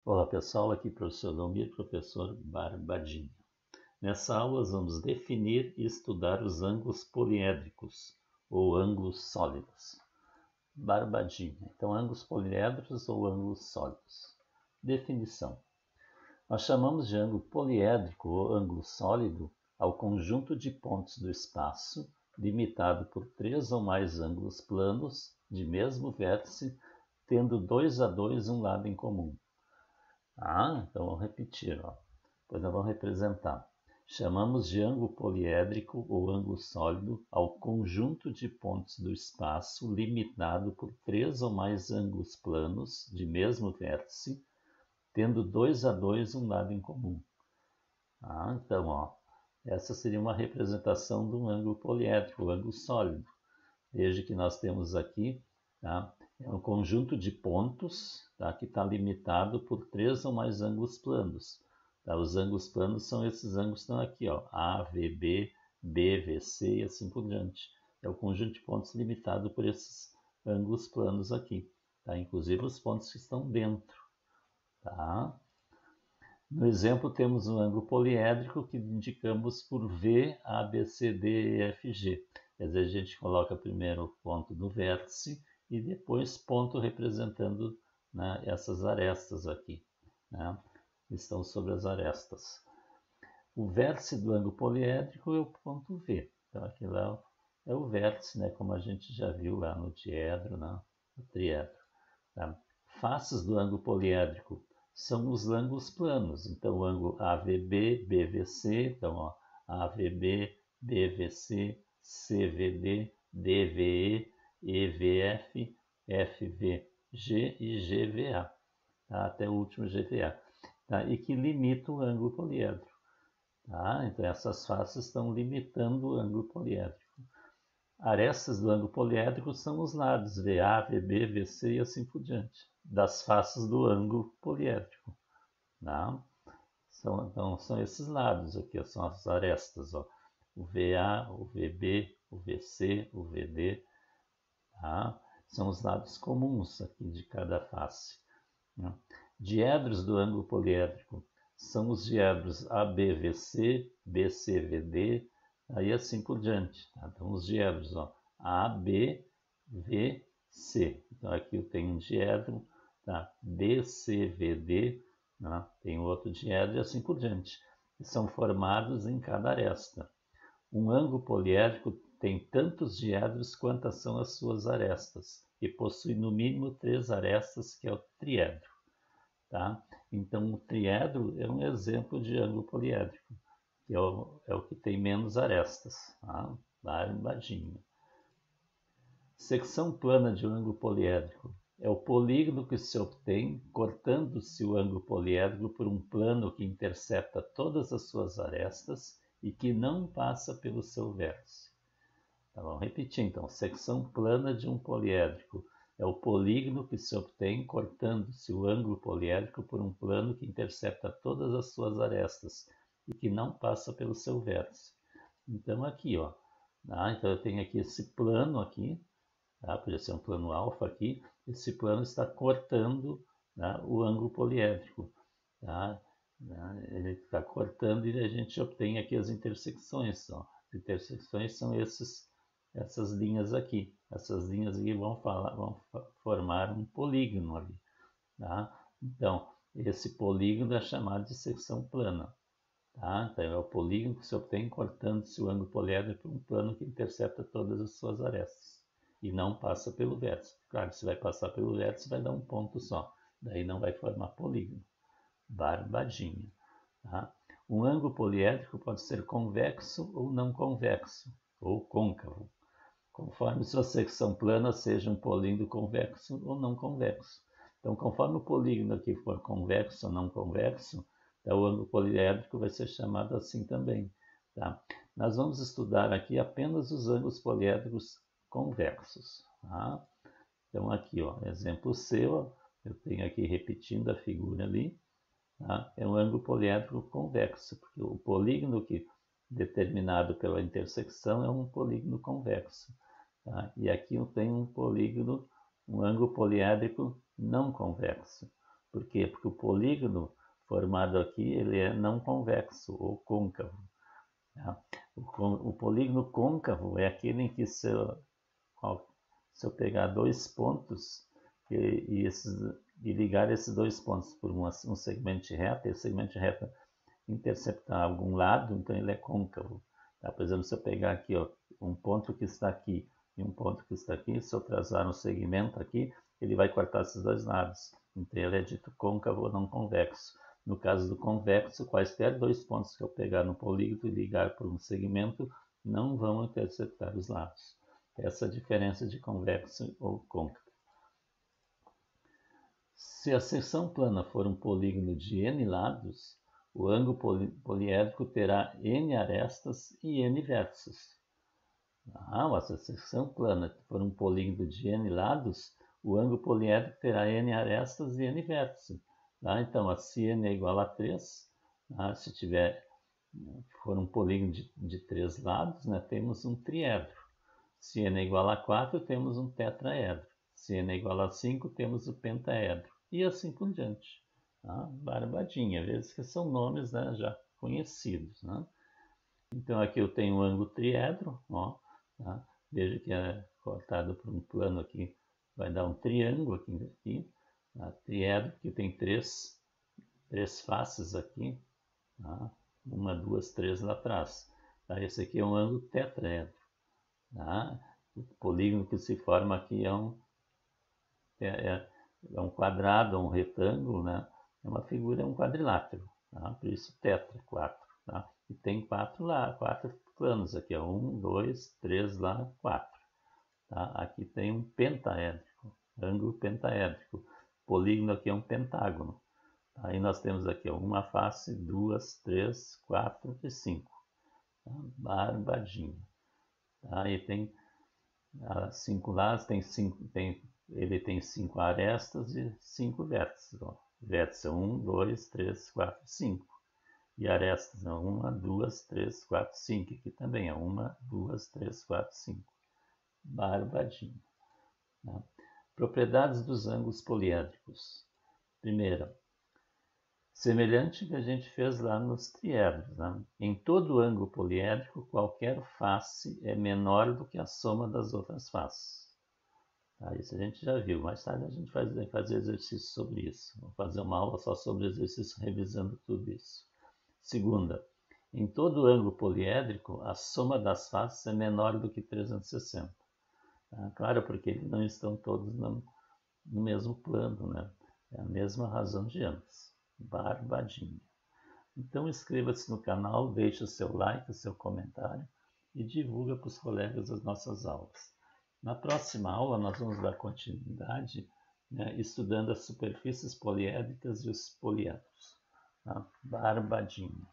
Olá pessoal, aqui professor Lomir, professor Barbadinho. Nessa aula vamos definir e estudar os ângulos poliédricos ou ângulos sólidos. Barbadinho. Então, ângulos poliédricos ou ângulos sólidos. Definição. Nós chamamos de ângulo poliédrico ou ângulo sólido ao conjunto de pontos do espaço limitado por três ou mais ângulos planos de mesmo vértice, tendo 2 a 2 um lado em comum. Então vamos repetir, Depois nós vamos representar. Chamamos de ângulo poliédrico ou ângulo sólido ao conjunto de pontos do espaço limitado por três ou mais ângulos planos de mesmo vértice, tendo 2 a 2 um lado em comum. Então, essa seria uma representação de um ângulo poliédrico, um ângulo sólido. Veja que nós temos aqui, é um conjunto de pontos, que está limitado por três ou mais ângulos planos. Os ângulos planos são esses ângulos que estão aqui, A, VB, B, VC e assim por diante. É o conjunto de pontos limitado por esses ângulos planos aqui. Inclusive os pontos que estão dentro. No exemplo temos um ângulo poliédrico que indicamos por V, A, B, C, D, E, F, G. Quer dizer, a gente coloca primeiro o ponto no vértice e depois ponto representando, essas arestas aqui. Estão sobre as arestas. O vértice do ângulo poliédrico é o ponto V. Então aqui lá é o vértice, como a gente já viu lá no diedro, no triedro. Faces do ângulo poliédrico são os ângulos planos. Então o ângulo AVB, BVC, então AVB, BVC, CVD, DVE, EVF, FVG e GVA, até o último GVA, e que limita o ângulo poliédrico. Então essas faces estão limitando o ângulo poliédrico. Arestas do ângulo poliédrico são os lados VA, VB, VC e assim por diante, das faces do ângulo poliédrico. Então são esses lados aqui, são as arestas, o VA, o VB, o VC, o VD, são os lados comuns aqui de cada face. Diedros do ângulo poliédrico são os diedros ABVC, BCVD, aí assim por diante. Então os diedros, ABVC. Então aqui eu tenho um diedro, BCVD, tem outro diedro e assim por diante. Que são formados em cada aresta. Um ângulo poliédrico tem tantos diedros quantas são as suas arestas e possui no mínimo 3 arestas, que é o triedro. Então o triedro é um exemplo de ângulo poliédrico, que é o que tem menos arestas. Barbadinho. Secção plana de um ângulo poliédrico é o polígono que se obtém cortando-se o ângulo poliédrico por um plano que intercepta todas as suas arestas e que não passa pelo seu vértice. Vamos repetir então. Secção plana de um poliédrico é o polígono que se obtém cortando-se o ângulo poliédrico por um plano que intercepta todas as suas arestas e que não passa pelo seu vértice. Então aqui, então eu tenho aqui esse plano aqui, podia ser um plano alfa aqui, esse plano está cortando, o ângulo poliédrico. Ele está cortando e a gente obtém aqui as intersecções. As intersecções são essas linhas aqui. Essas linhas aqui vão formar um polígono ali. Então, esse polígono é chamado de secção plana. Então, é o polígono que se obtém cortando-se o ângulo poliédrico por um plano que intercepta todas as suas arestas e não passa pelo vértice. Claro, se vai passar pelo vértice, vai dar um ponto só. Daí não vai formar polígono. Barbadinho. Um ângulo poliédrico pode ser convexo ou não convexo, ou côncavo, conforme sua secção plana seja um polígono convexo ou não convexo. Então, conforme o polígono aqui for convexo ou não convexo, o ângulo poliédrico vai ser chamado assim também. Nós vamos estudar aqui apenas os ângulos poliédricos convexos. Então, aqui, exemplo C, eu tenho aqui repetindo a figura ali, é um ângulo poliédrico convexo, porque o polígono que determinado pela intersecção é um polígono convexo. E aqui eu tenho um ângulo poliédrico não convexo. Por quê? Porque o polígono formado aqui ele é não convexo ou côncavo. Tá? O polígono côncavo é aquele em que se eu pegar dois pontos e ligar esses dois pontos por um segmento de reta, e o segmento de reta interceptar algum lado, então ele é côncavo. Tá? Por exemplo, se eu pegar aqui um ponto que está aqui e um ponto que está aqui, se eu traçar um segmento aqui, ele vai cortar esses dois lados. Então ele é dito côncavo ou não convexo. No caso do convexo, quaisquer dois pontos que eu pegar no polígono e ligar por um segmento não vão interceptar os lados. Essa é a diferença de convexo ou côncavo. Se a seção plana for um polígono de n lados, o ângulo poliédrico terá n arestas e n vértices. Se a seção plana for um polígono de n lados, o ângulo poliédrico terá n arestas e n vértices. Então, se n é igual a 3, se for um polígono de 3 lados, temos um triedro. Se n é igual a 4, temos um tetraedro. Se n é igual a 5, temos o pentaedro. E assim por diante. Barbadinha, vezes que são nomes já conhecidos. Então aqui eu tenho um ângulo triedro. Veja que é cortado por um plano aqui. Vai dar um triângulo aqui. Triedro, que tem três faces aqui. Uma, duas, três lá atrás. Esse aqui é um ângulo tetraedro. O polígono que se forma aqui é um quadrado, um retângulo, é uma figura, é um quadrilátero, por isso tetra, 4. E tem 4 planos aqui, 1, 2, 3 lá, 4. Aqui tem um pentaédrico, ângulo pentaédrico. Polígono aqui é um pentágono. Aí nós temos aqui uma face, 2, 3, 4 e 5. Barbadinho. Aí tem 5 lados, ele tem 5 arestas e 5 vértices. Vértice é 1, 2, 3, 4, 5. E arestas é 1, 2, 3, 4, 5. Aqui também é 1, 2, 3, 4, 5. Barbadinho. Propriedades dos ângulos poliédricos. Primeira, semelhante que a gente fez lá nos triedros. Em todo ângulo poliédrico, qualquer face é menor do que a soma das outras faces. Isso a gente já viu. Mais tarde a gente vai fazer exercício sobre isso. Vou fazer uma aula só sobre exercício revisando tudo isso. Segunda, em todo ângulo poliédrico, a soma das faces é menor do que 360. Claro, porque eles não estão todos no mesmo plano, É a mesma razão de antes. Barbadinho. Então inscreva-se no canal, deixe o seu like, o seu comentário e divulga para os colegas as nossas aulas. Na próxima aula nós vamos dar continuidade estudando as superfícies poliédricas e os poliedros. Barbadinho.